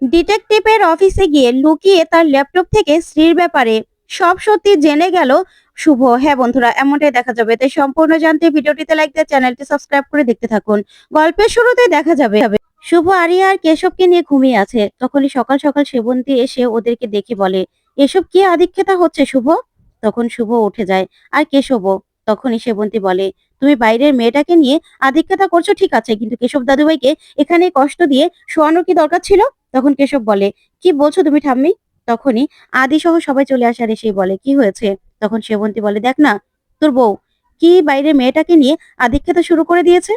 ডিটেকটিভের অফিসে গিয়ে লুকিয়ে তার ল্যাপটপ থেকে স্ত্রীর ব্যাপারে সব সত্যি জেনে গেল শুভ। হ্যাঁ বন্ধুরা, এমনটাই দেখা যাবে। তাই সম্পূর্ণ জানতে ভিডিওটিতে লাইক দিয়ে চ্যানেলটি সাবস্ক্রাইব করে দেখতে থাকুন। গল্পের শুরুতে দেখা যাবে শুভ আরিয়া আর কেশবকে নিয়ে ঘুমিয়ে আছে। তখনই সকাল সকাল সেবন্তী এসে ওদেরকে দেখে বলে, এসব কি আদিক্ষেতা হচ্ছে শুভ? তখন শুভ উঠে যায় আর কেশবও। তখনই সেবন্তী বলে, তুমি বাইরের মেয়েটাকে নিয়ে আদিক্ষেতা করছো ঠিক আছে, কিন্তু কেশব দাদুভাইকে এখানে কষ্ট দিয়ে শোয়ানোর কি দরকার ছিল? তখন কেশব বলে, কি বলছো তুমি ঠাম্মি? তখনই আদি সহ সবাই চলে আসে আর এসেই বলে, কি হয়েছে? তখন সেবন্তী বলে, দেখ না, তোর বউ কি বাইরের মেয়েটাকে নিয়ে আদিক্ষেতা শুরু করে দিয়েছে।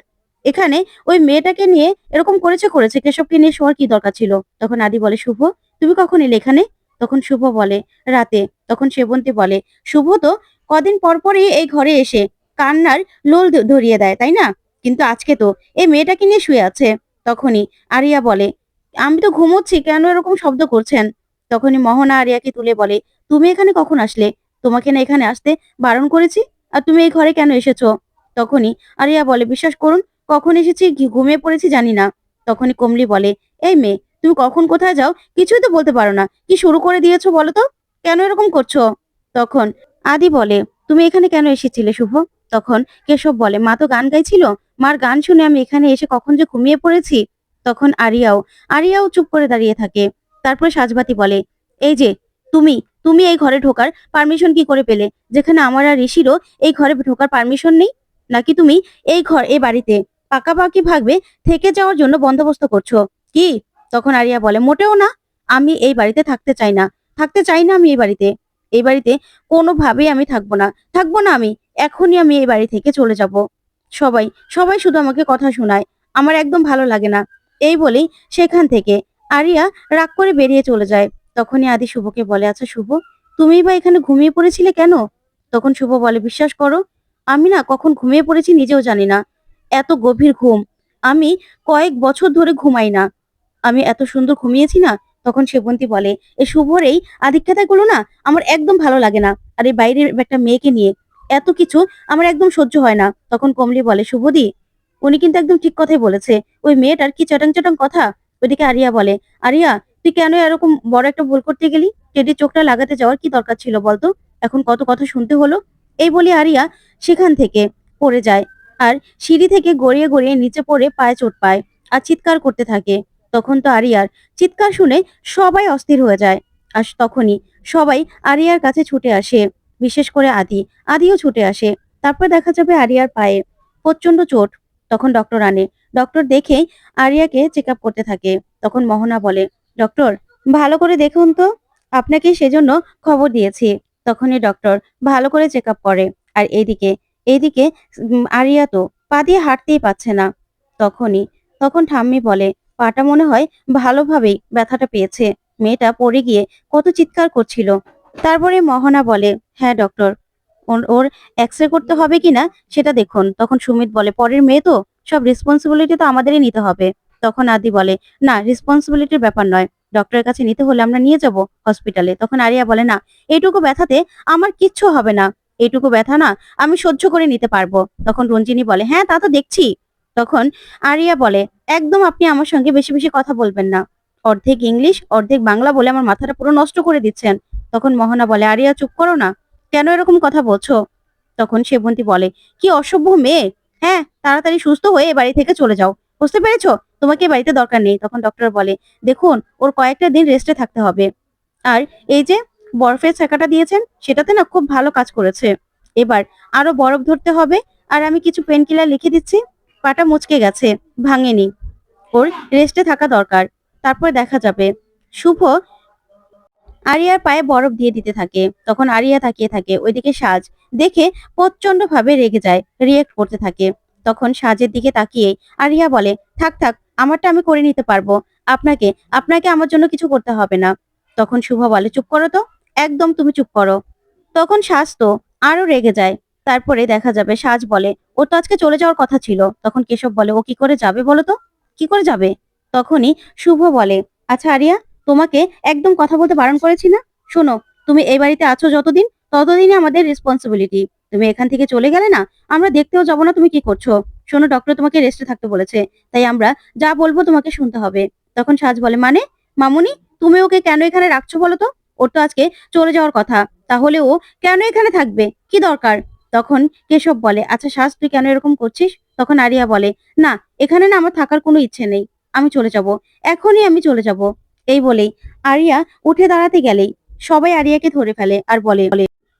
এখানে ওই মেয়েটাকে নিয়ে এরকম করেছে, কেশবকে নিয়ে শোয়ার কি দরকার ছিল? তখন আদি বলে, শুভ তুমি কখন এলে এখানে? তখন শুভ বলে, রাতে। তখন সেবন্তী বলে, শুভ তো কদিন পর পরই এই ঘরে এসে কান্নার লোল ধরিয়ে দেয়, তাই না? কিন্তু আজকে তো এই মেয়েটাকে নিয়ে শুয়ে আছে। তখনই আরিয়া বলে, আমি তো ঘুমোচ্ছি, কেন এরকম শব্দ করছেন? তখনই মোহনা আরিয়াকে তুলে বলে, তুমি এখানে কখন আসলে? তোমাকে না এখানে আসতে বারণ করেছি? আর তুমি এই ঘরে কেন এসেছো? তখনই আরিয়া বলে, বিশ্বাস করুন, কখন এসেছি ঘুমিয়ে পড়েছি জানি না। তখনই কমলি বলে, এই মেয়ে, তুমি কখন কোথায় যাও কিছুই তো বলতে পারো না, কি শুরু করে দিয়েছো বলো তো? কেন এরকম করছো? তখন আদি বলে, তুমি এখানে কেন এসেছিলে শুভ? তখন কেশব বলে, মা তো গান গাইছিল, মার গান শুনে আমি এখানে এসে কখন যে ঘুমিয়ে পড়েছি। তখন আরিয়াও চুপ করে দাঁড়িয়ে থাকে। তারপরে সাজবাতি বলে, এই যে তুমি তুমি এই ঘরে ঢোকার পারমিশন কি করে পেলে, যেখানে আমার আর ঋষিরও এই ঘরে ঢোকার পারমিশন নেই? নাকি তুমি এই বাড়িতে পাকাপাকি ভাবে থেকে যাওয়ার জন্য বন্দোবস্ত করছো কি? তখন আরিয়া বলে, মোটেও না, আমি এই বাড়িতে থাকতে চাই না আমি এই বাড়িতে কোনোভাবেই আমি থাকবো না আমি। এখনই আমি এই বাড়ি থেকে চলে যাব। সবাই সবাই শুধু আমাকে কথা শোনায়, আমার একদম ভালো লাগে না। এই বলেই সেখান থেকে আরিয়া রাগ করে বেরিয়ে চলে যায়। তখনই আদি শুভকে বলে, আচ্ছা শুভ, তুমিই বা এখানে ঘুমিয়ে পড়েছিলে কেন? তখন শুভ বলে, বিশ্বাস করো, আমি না কখন ঘুমিয়ে পড়েছি নিজেও জানি না। এত গভীর ঘুম আমি কয়েক বছর ধরে ঘুমাই না। আমি এত সুন্দর ঘুমিয়েছি না। তখন সেবন্তী বলে, এই শুভর এই আধিক্যতাগুলো না আমার একদম ভালো লাগে না। আর এই বাইরের একটা মেয়েকে নিয়ে এত কিছু আমার একদম সহ্য হয় না। তখন কমলি বলে, শুভদি, উনি কিন্তু একদম ঠিক কথাই বলেছে। ওই মেয়েটার কি চটাং চটাং কথা। ওইদিকে আরিয়া বলে, আরিয়া, তুই কেন এরকম বড় একটা ভুল করতে গেলি? টেডির চোখটা লাগাতে যাওয়ার কি দরকার ছিল বলতো? এখন কত কথা শুনতে হলো। এই বলে আরিয়া সেখান থেকে পড়ে যায় আর সিঁড়ি থেকে গড়িয়ে গড়িয়ে নিচে পড়ে পায়ে চোট পায় আর চিৎকার করতে থাকে। তখন তো আরিয়ার চিৎকার শুনে সবাই অস্থির হয়ে যায়। আর তখনই সবাই আরিয়ার কাছে ছুটে আসে, বিশেষ করে আদিও ছুটে আসে। তারপর দেখা যাবে আরিয়ার পায়ে প্রচন্ড চোট। তখন ডক্টর আনে। ডক্টর দেখে আরিয়াকে চেক আপ করতে থাকে। তখন মোহনা বলে, ডক্টর, ভালো করে দেখুন তো, আপনাকে সেজন্য খবর দিয়েছি। তখনই ডক্টর ভালো করে চেক আপ করে। আর এইদিকে এইদিকে আরিয়া তো পা দিয়ে হাঁটতেই পারছে না। তখনই তখন ঠাম্মি বলে, পাটা মনে হয় ভালোভাবেই ব্যথাটা পেয়েছে। মেয়েটা পড়ে গিয়ে কত চিৎকার করছিল। তারপরে মোহনা বলে, হ্যাঁ ডক্টর, ওর এক্সরে করতে হবে কিনা সেটা দেখুন। তখন সুমিত বলে, পরের মেয়ে তো, সব রেসপন্সিবিলিটি তো আমাদেরই নিতে হবে। তখন আদি বলে, না, রেসপন্সিবিলিটির ব্যাপার নয়, ডক্টরের কাছে নিতে হলে আমরা নিয়ে যাব হসপিটালে। তখন আরিয়া বলে, না, এইটুকু ব্যথাতে আমার কিচ্ছু হবে না, এইটুকু ব্যথা না আমি সহ্য করে নিতে পারবো। তখন রঞ্জিনী বলে, হ্যাঁ তা তো দেখছি। তখন আরিয়া বলে, একদম আপনি আমার সঙ্গে বেশি বেশি কথা বলবেন না। অর্ধেক ইংলিশ অর্ধেক বাংলা বলে আমার মাথাটা পুরো নষ্ট করে দিচ্ছেন। তখন মোহনা বলে, আরিয়া চুপ করো না, কেন এরকম কথা বলছো? তখন সেবন্তী বলে, কি অসভ্য মেয়ে। হ্যাঁ, তাড়াতাড়ি সুস্থ হয়ে এ বাড়ি থেকে চলে যাও, বুঝতে পেরেছো? তোমাকে এ বাড়িতে দরকার নেই। তখন ডক্টর বলে, দেখুন, ওর কয়েকটা দিন রেস্টে থাকতে হবে। আর এই যে বরফের ছ্যাঁকাটা দিয়েছেন সেটাতে না খুব ভালো কাজ করেছে। এবার আরো বরফ ধরতে হবে। আর আমি কিছু পেন কিলার লিখে দিচ্ছি। পাটা মুচকে গেছে, ভাঙেনি, ওর রেস্টে থাকা দরকার। তারপর দেখা যাবে শুভ আরিয়ার পায়ে বরফ দিয়ে দিতে থাকে। তখন আরিয়া তাকিয়ে থাকে। ওইদিকে সাজ দেখে প্রচন্ড ভাবে রেগে যায়, রিয়েক্ট করতে থাকে। তখন সাজের দিকে তাকিয়ে আরিয়া বলে, থাক থাক, আমারটা আমি করে নিতে পারবো, আপনাকে আপনাকে আমার জন্য কিছু করতে হবে না। তখন শুভ বলে, চুপ করো তো, একদম তুমি চুপ করো। তখন সাজ তো আরো রেগে যায়। তারপরে দেখা যাবে সাজ বলে, ও তো আজকে চলে যাওয়ার কথা ছিল। তখন কেশব বলে, ও কি করে যাবে বলো তো, কি করে যাবে? তখনই শুভ বলে, আচ্ছা আরিয়া, তোমাকে একদম কথা বলতে বারণ করেছি না? শোনো, তুমি এই বাড়িতে আছো যতদিন, ততদিনই আমাদের রেসপন্সিবিলিটি। তুমি এখান থেকে চলে গেলে না, আমরা দেখতেও যাবো না তুমি কি করছো। শোনো, ডক্টর তোমাকে রেস্টে থাকতে বলেছে, তাই আমরা যা বলবো তোমাকে শুনতে হবে। তখন সাজ বলে, মানে মামুনি, তুমি ওকে কেন এখানে রাখছো বলো তো? ওর তো আজকে চলে যাওয়ার কথা, তাহলে ও কেন এখানে থাকবে? কি দরকার? তখন কেশব বলে, আচ্ছা সাজ, তুই কেন এরকম করছিস? তখন আরিয়া বলে, না, এখানে না আমার থাকার কোনো ইচ্ছে নেই, আমি চলে যাব, এখনই আমি চলে যাব। এই বলেই আরিয়া উঠে দাঁড়াতে গেলেই সবাই আরিয়াকে ধরে ফেলে আর বলে,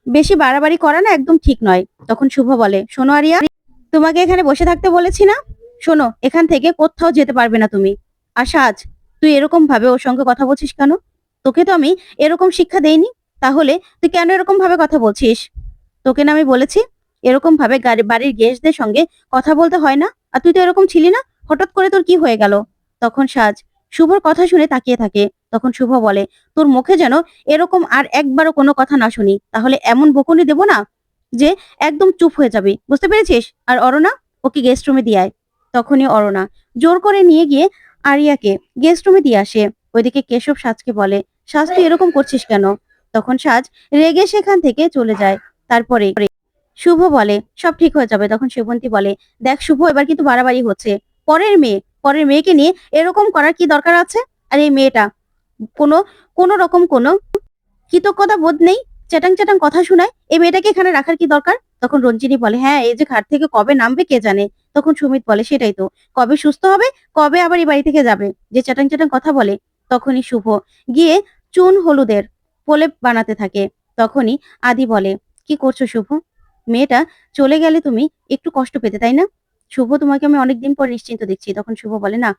বেশি বাড়াবাড়ি করা না একদম ঠিক নয়। তখন শুভ বলে, শোনো আরিয়া, তোমাকে এখানে বসে থাকতে বলেছি না? শোনো, এখান থেকে কোথাও যেতে পারবে না তুমি। আর সাজ, তুই এরকম ভাবে ওর সঙ্গে কথা বলছিস কেন? তোকে তো আমি এরকম শিক্ষা দেইনি, তাহলে তুই কেন এরকম ভাবে কথা বলছিস? তোকে না আমি বলেছি এরকম ভাবে বাড়ির গেস্টদের সঙ্গে কথা বলতে হয় না? আর তুই তো এরকম ছিলি না, হঠাৎ করে তোর কি হয়ে গেল? তখন সাজ শুভর কথা শুনে তাকিয়ে থাকে। তখন শুভ বলে, তোর মুখে যেন এরকম আর একবারও কোনো কথা না শুনি, তাহলে এমন বকুনি দেবো না যে একদম চুপ হয়ে যাবি, বুঝতে পেরেছিস? আর অরুণা, ওকে গেস্ট রুমে দিয়ে আয়। তখনই অরুণা জোর করে নিয়ে গিয়ে আরিয়াকে গেস্ট রুমে দিয়ে আসে। ওইদিকে কেশব সাজকে বলে, সাজ তুই এরকম করছিস কেন? তখন সাজ রেগে সেখান থেকে চলে যায়। তারপরে শুভ বলে, সব ঠিক হয়ে যাবে। তখন সেবন্তী বলে, দেখ শুভ, এবার কিন্তু বাড়াবাড়ি হচ্ছে। পরের মেয়েকে নিয়ে এরকম করার কি দরকার আছে? আর এই মেয়েটা কোনো কোনো রকম কোনো কৃতজ্ঞতা বোধ নেই, চ্যাটাং চ্যাটাং কথা শোনায়, এই মেয়েটাকে এখানে রাখার কি দরকার? তখন রঞ্জিনী বলে, হ্যাঁ, এই যে ঘাট থেকে কবে নামবে কে জানে। তখন সুমিত বলে, সেটাই তো, কবে সুস্থ হবে, কবে আবার এই বাড়ি থেকে যাবে, যে চ্যাটাং চ্যাটাং কথা বলে। তখনই শুভ গিয়ে চুন হলুদের প্রলেপ বানাতে থাকে। তখনই আদি বলে, কি করছো শুভ? মেয়েটা চলে গেলে তুমি একটু কষ্ট পেতে, তাই না? শুভ, তোমাকে আমি অনেকদিন পর নিশ্চিন্ত দেখছি। তখন শুভ বলে, না,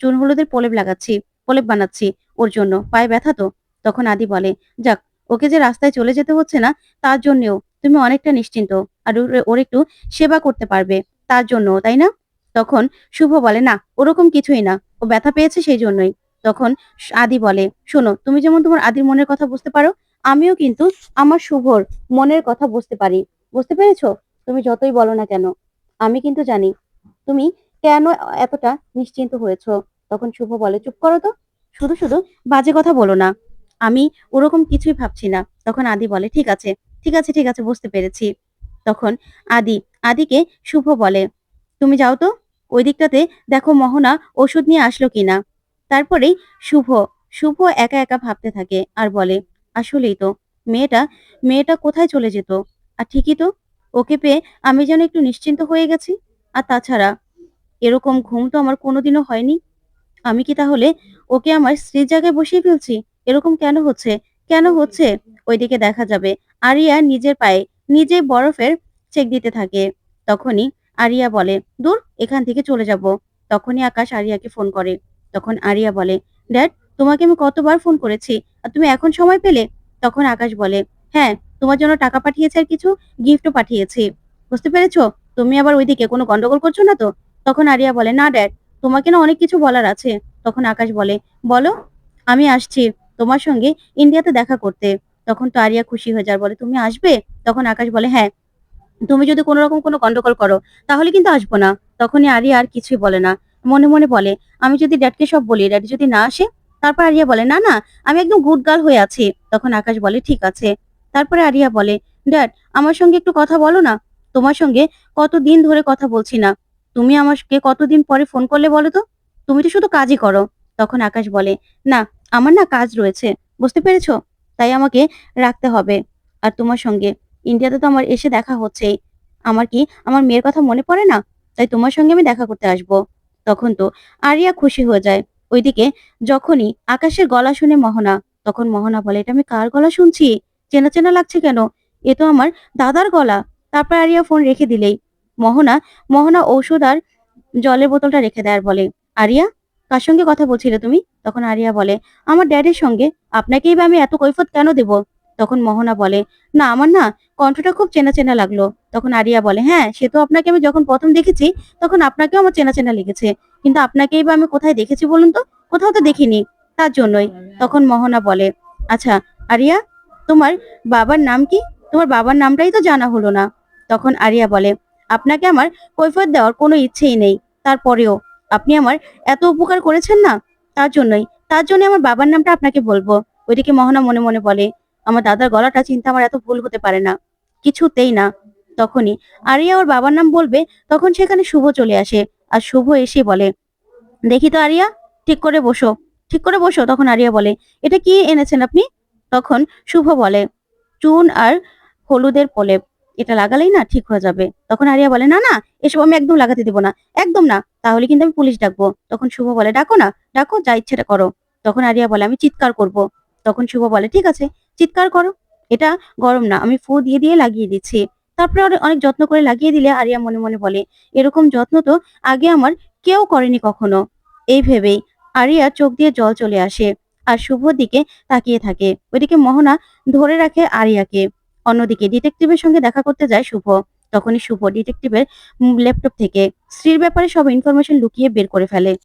চুন হলুদের প্রলেপ লাগাচ্ছি, প্রলেপ বানাচ্ছি ওর জন্য, পায়ে ব্যথা তো। তখন আদি বলে, যাক, ওকে যে রাস্তায় চলে যেতে হচ্ছে না তার জন্যও তুমি অনেকটা নিশ্চিন্ত, আর ওর একটু সেবা করতে পারবে তার জন্য, তাই না? তখন শুভ বলে, না, ওরকম কিছুই না, ও ব্যথা পেয়েছে সেই জন্যই। তখন আদি বলে, শোনো, তুমি যেমন তোমার আদির মনের কথা বুঝতে পারো, আমিও কিন্তু আমার শুভর মনের কথা বুঝতে পারি, বুঝতে পেরেছো? তুমি যতই বলো না কেন, আমি কিন্তু জানি তুমি কেন এতটা নিশ্চিন্ত হয়েছো। তখন শুভ বলে, চুপ করো তো, শুধু শুধু বাজে কথা বলো না, আমি ওরকম কিছুই ভাবছি না। তখন আদি বলে, ঠিক আছে, ঠিক আছে, ঠিক আছে, বুঝতে পেরেছি। তখন আদিকে শুভ বলে, তুমি যাও তো ওই দিকটাতে, দেখো মোহনা ওষুধ নিয়ে আসলো কিনা। তারপরেই শুভ শুভ একা একা ভাবতে থাকে আর বলে, আসলেই তো, মেয়েটা মেয়েটা কোথায় চলে যেত? আর ঠিকই তো, ওকে পেয়ে আমি যেন একটু নিশ্চিন্ত হয়ে গেছি। আর তাছাড়া এরকম ঘুম তো আমার কোনোদিনও হয়নি। আমি কি তাহলে ওকে আমার স্ত্রীর জায়গায় বসিয়ে ফেলছি? এরকম কেন হচ্ছে? কেন হচ্ছে? ওইদিকে দেখা যাবে আরিয়া নিজের পায়ে নিজে বরফের চেক দিতে থাকে। তখনই আরিয়া বলে, দূর, এখান থেকে চলে যাব। তখনই আকাশ আরিয়াকে ফোন করে। তখন আরিয়া বলে, ড্যাড, তোমাকে আমি কতবার ফোন করেছি, আর তুমি এখন সময় পেলে? তখন আকাশ বলে, হ্যাঁ, তোমার জন্য টাকা পাঠিয়েছে আর কিছু গিফটও পাঠিয়েছি, বুঝতে পেরেছো? তুমি আবার ওইদিকে কোনো গন্ডগোল করছো না তো? তখন আরিয়া বলে, না ড্যাড, তোমাকে না অনেক কিছু বলার আছে। তখন আকাশ বলে, বলো। আমি আসছি তোমার সঙ্গে ইন্ডিয়াতে দেখা করতে। তখন তো আরিয়া খুশি হয়ে যায়, বলে, তুমি আসবে? তখন আকাশ বলে, হ্যাঁ, তুমি যদি কোনো রকম কোনো গন্ডগোল করো তাহলে কিন্তু আসবো না। তখনই আরিয়া আর কিছুই বলে না, মনে মনে বলে, আমি যদি ড্যাডকে সব বলি, ড্যাডি যদি না আসে? তারপর আরিয়া বলে, না না, আমি একদম গুড গার্ল হয়ে আছি। তখন আকাশ বলে, ঠিক আছে। তারপরে আরিয়া বলে, ড্যাড, আমার সঙ্গে একটু কথা বলো না, তোমার সঙ্গে কতদিন ধরে কথা বলছি না, তুমি আমাকে কতদিন পরে ফোন করলে বলো তো? তুমি তো শুধু কাজই করো। তখন আকাশ বলে, না, আমার না কাজ রয়েছে, বুঝতে পেরেছো? তাই আমাকে রাখতে হবে। আর তোমার সঙ্গে ইন্ডিয়াতে তো আমার এসে দেখা হচ্ছেই, আমার কি আমার মেয়ের কথা মনে পড়ে না? তাই তোমার সঙ্গে আমি দেখা করতে আসবো। তখন তো আরিয়া খুশি হয়ে যায়। ওইদিকে যখনই আকাশের গলা শুনে মোহনা, তখন মোহনা বলে, এটা আমি কার গলা শুনছি? চেনা চেনা লাগছে কেন? এ তো আমার দাদার গলা। তারপর আরিয়া ফোন রেখে দিলেই মোহনা মোহনা ঔষধ আর জলের বোতলটা রেখে দেয় আর বলে, আরিয়া, কার সঙ্গে কথা বলছিলে তুমি? তখন আরিয়া বলে, আমার ড্যাডির সঙ্গে। আপনাকেই বা আমি এত কৈফত কেন দেব? তখন মোহনা বলে, না, আমার না কণ্ঠটা খুব চেনা চেনা লাগলো। তখন আরিয়া বলে, হ্যাঁ, সে তো আপনাকে আমি যখন প্রথম দেখেছি তখন আপনাকেও আমার চেনা চেনা লেগেছে, কিন্তু আপনাকেই বা আমি কোথায় দেখেছি বলুন তো? কোথাও তো দেখিনি, তার জন্যই। তখন মোহনা বলে, আচ্ছা আরিয়া, তোমার বাবার নাম কি? তোমার বাবার নামটাই তো জানা হলো না। তখন আরিয়া বলে, আপনাকে আমার কৈফিয়ত দেওয়ার কোনো ইচ্ছেই নেই, তারপরেও আপনি আমার এত উপকার করেছেন না, তার জন্য আমার বাবার নামটা আপনাকে বলবো। ওইদিকে মোহনা মনে মনে বলে, আমার দাদার গলাটা চিন্তা আমার এত ভুল হতে পারে না, কিছুতেই না। তখনই আরিয়া ওর বাবার নাম বলবে, তখন সেখানে শুভ চলে আসে। আর শুভ এসে বলে, দেখি তো আরিয়া, ঠিক করে বসো, ঠিক করে বসো। তখন আরিয়া বলে, এটা কি এনেছেন আপনি? তখন শুভ বলে, চুন আর হলুদের প্রলেপ, এটা লাগালেই না ঠিক হয়ে যাবে। তখন আরিয়া বলে, না না, এসব আমি একদম লাগাতে দিব না, একদম না, তাহলে কিন্তু আমি পুলিশ ডাকবো। তখন শুভ বলে, ডাকো না, ডাকো, যা ইচ্ছেটা করো। তখন আরিয়া বলে, আমি চিৎকার করব। তখন শুভ বলে, ঠিক আছে, চিৎকার করো, এটা গরম না, আমি ফু দিয়ে দিয়ে লাগিয়ে দিচ্ছি। তারপরে অনেক যত্ন করে লাগিয়ে দিলে আরিয়া মনে মনে বলে, এরকম যত্ন তো আগে আমার কেউ করেনি কখনো। এই ভেবেই আরিয়া চোখ দিয়ে জল চলে আসে আর শুভর দিকে তাকিয়ে থাকে। ওইদিকে মোহনা ধরে রাখে আরিয়াকে। অন্যদিকে ডিটেকটিভের সঙ্গে দেখা করতে যায় শুভ। তখনই শুভ ডিটেকটিভের ল্যাপটপ থেকে স্ত্রীর ব্যাপারে সব ইনফরমেশন লুকিয়ে বের করে ফেলে।